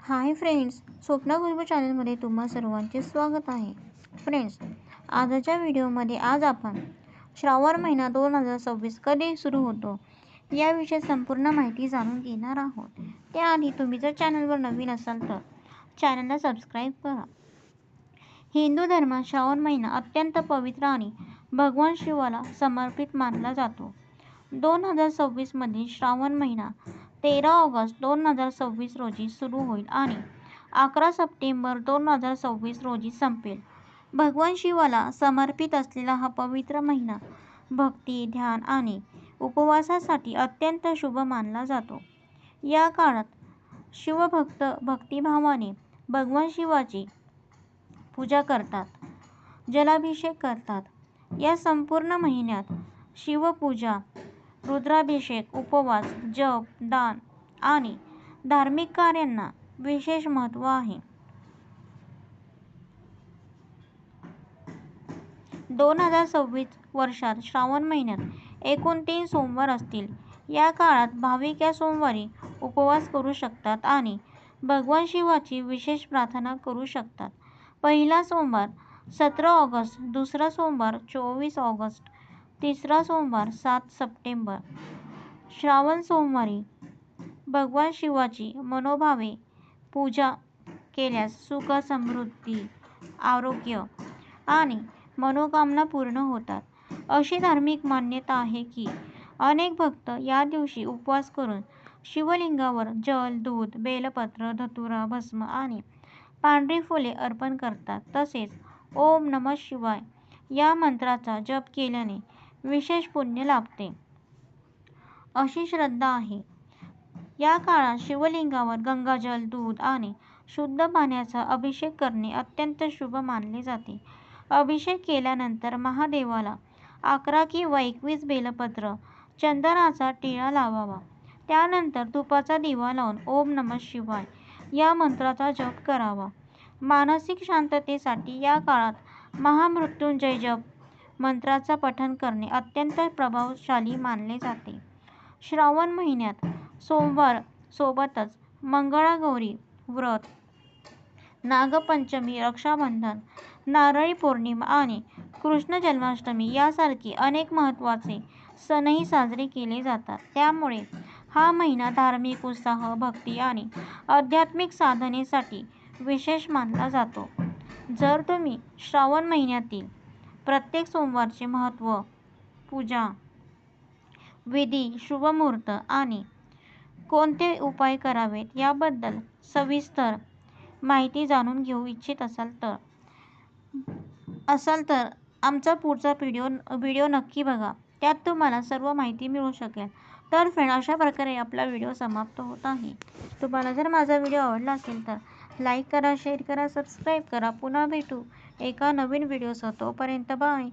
Hi friends, Swapna Khushboo चॅनलमध्ये तुम्हा सर्वांचे स्वागत आहे. फ्रेंड्स, आजच्या व्हिडिओमध्ये आज आपण श्रावण महिना 2026 कधी सुरू होतो याविषयी संपूर्ण माहिती जाणून घेणार आहोत. त्याआधी तुम्ही जर चॅनलवर नवीन असाल तर चॅनलला सबस्क्राईब करा. हिंदू धर्मात श्रावण महिना अत्यंत पवित्र आणि भगवान शिवाला समर्पित मानला जातो. 2026 मध्ये श्रावण महिना 13 ऑगस्ट 2026 रोजी सुरू होईल आणि 11 सप्टेंबर 2026 रोजी संपेल. भगवान शिवाला समर्पित असलेला हा पवित्र महिना भक्ती, ध्यान आणि उपवासासाठी अत्यंत शुभ मानला जातो. या काळात शिवभक्त भक्तिभावाने भगवान शिवाची पूजा करतात, जलाभिषेक करतात. या संपूर्ण महिन्यात शिवपूजा, रुद्राभिषेक, उपवास, जप, दान आणि धार्मिक कार्यांना विशेष महत्त्व आहे. 2026 वर्षात श्रावण महिन्यात एकूण 3 सोमवार असतील. या काळात भाविक या सोमवारी उपवास करू शकतात आणि भगवान शिवाची विशेष प्रार्थना करू शकतात. पहिला सोमवार 17 ऑगस्ट, दुसरा सोमवार 24 ऑगस्ट, तिसरा सोमवार 7 सप्टेंबर. श्रावण सोमवारी भगवान शिवाची मनोभावे पूजा केल्यास सुख, समृद्धी, आरोग्य आणि मनोकामना पूर्ण होतात, अशी धार्मिक मान्यता आहे की अनेक भक्त या दिवशी उपवास करून शिवलिंगावर जल, दूध, बेलपत्र, धतुरा, भस्म आणि पांढरी फुले अर्पण करतात. तसेच ओम नमः शिवाय या मंत्राचा जप केल्याने विशेष पुण्य लाभते, अशी श्रद्धा आहे. या काळात शिवलिंगावर गंगाजल, दूध आणि शुद्ध पाण्याचा अभिषेक करणे अत्यंत शुभ मानले जाते. अभिषेक केल्यानंतर महादेवाला 11 किंवा 21 बेलपत्र, चंदनाचा टिळा लावावा. त्यानंतर धुपाचा दिवा लावून ओम नमः शिवाय या मंत्राचा जप करावा. मानसिक शांततेसाठी या काळात महामृत्युंजय जप मंत्राचा पठण करणे अत्यंत प्रभावशाली मानले जाते. श्रावण महिन्यात सोमवार सोबतच मंगळागौरी व्रत, नागपंचमी, रक्षाबंधन, नारळी पौर्णिमा आणि कृष्ण जन्माष्टमी यासारखे अनेक महत्त्वाचे सणही साजरे केले जातात. त्यामुळे हा महिना धार्मिक उत्साह, भक्ती आणि आध्यात्मिक साधनेसाठी विशेष मानला जातो. जर तुम्ही श्रावण महिन्यातील प्रत्येक सोमवारचे महत्त्व, पूजा विधी, शुभमुहूर्त आणि कोणते उपाय करावेत याबद्दल सविस्तर माहिती जाणून घेऊ इच्छित असाल तर आमचा पुढचा व्हिडिओ नक्की बघा. त्यात तुम्हाला सर्व माहिती मिळू शकेल. तर फ्रेंड, अशा प्रकारे आपला व्हिडिओ समाप्त होत आहे. तुम्हाला जर माझा व्हिडिओ आवडला असेल तर लाईक करा, शेअर करा, सबस्क्राईब करा. पुन्हा भेटू एका नवीन व्हिडिओसह. तोपर्यंत बाय.